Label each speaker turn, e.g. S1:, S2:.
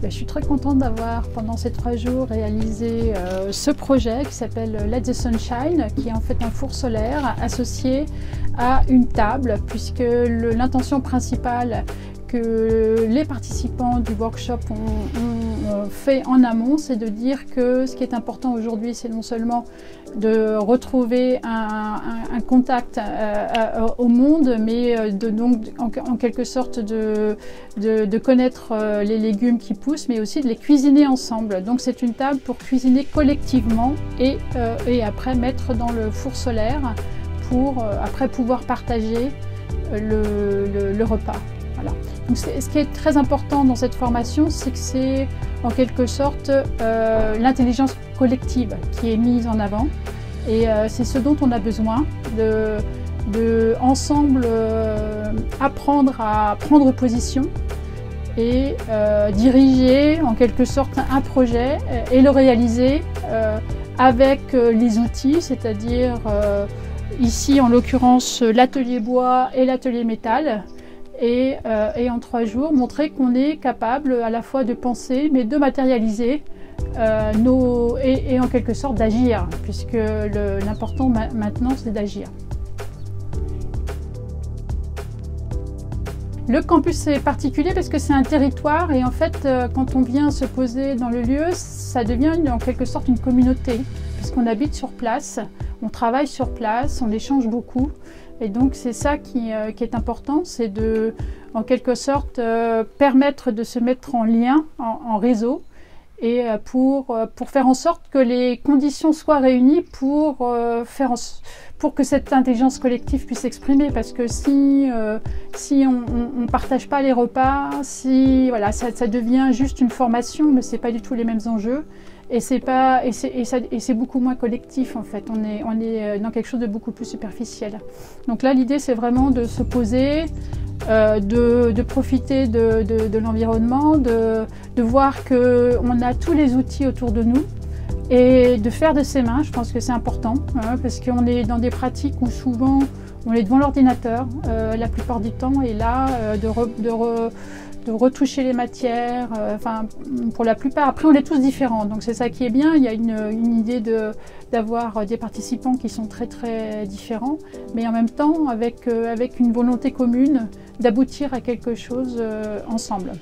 S1: Je suis très contente d'avoir, pendant ces 3 jours, réalisé ce projet qui s'appelle Let the Sun Shine, qui est en fait un four solaire associé à une table, puisque l'intention principale que les participants du workshop ont fait en amont, c'est de dire que ce qui est important aujourd'hui, c'est non seulement de retrouver un contact au monde, mais donc en quelque sorte de connaître les légumes qui poussent, mais aussi de les cuisiner ensemble. Donc c'est une table pour cuisiner collectivement et après mettre dans le four solaire pour après pouvoir partager le repas. Voilà. Donc ce qui est très important dans cette formation, c'est que c'est en quelque sorte l'intelligence collective qui est mise en avant. Et c'est ce dont on a besoin, de ensemble apprendre à prendre position et diriger en quelque sorte un projet et le réaliser avec les outils, c'est-à-dire ici en l'occurrence l'atelier bois et l'atelier métal. Et en 3 jours, montrer qu'on est capable à la fois de penser, mais de matérialiser et en quelque sorte d'agir, puisque l'important maintenant, c'est d'agir. Le campus est particulier parce que c'est un territoire et en fait, quand on vient se poser dans le lieu, ça devient en quelque sorte une communauté, puisqu'on habite sur place, on travaille sur place, on échange beaucoup. Et donc c'est ça qui est important, c'est de, en quelque sorte, permettre de se mettre en lien, en réseau, et pour faire en sorte que les conditions soient réunies pour que cette intelligence collective puisse s'exprimer. Parce que si on ne partage pas les repas, si voilà, ça devient juste une formation, mais c'est pas du tout les mêmes enjeux. Et c'est beaucoup moins collectif en fait, on est dans quelque chose de beaucoup plus superficiel. Donc là l'idée c'est vraiment de se poser, de profiter de l'environnement, de voir qu'on a tous les outils autour de nous et de faire de ses mains, je pense que c'est important, hein, parce qu'on est dans des pratiques où souvent on est devant l'ordinateur la plupart du temps et là de retoucher les matières, enfin pour la plupart. Après on est tous différents, donc c'est ça qui est bien, il y a une idée d'avoir des participants qui sont très très différents, mais en même temps avec une volonté commune d'aboutir à quelque chose ensemble.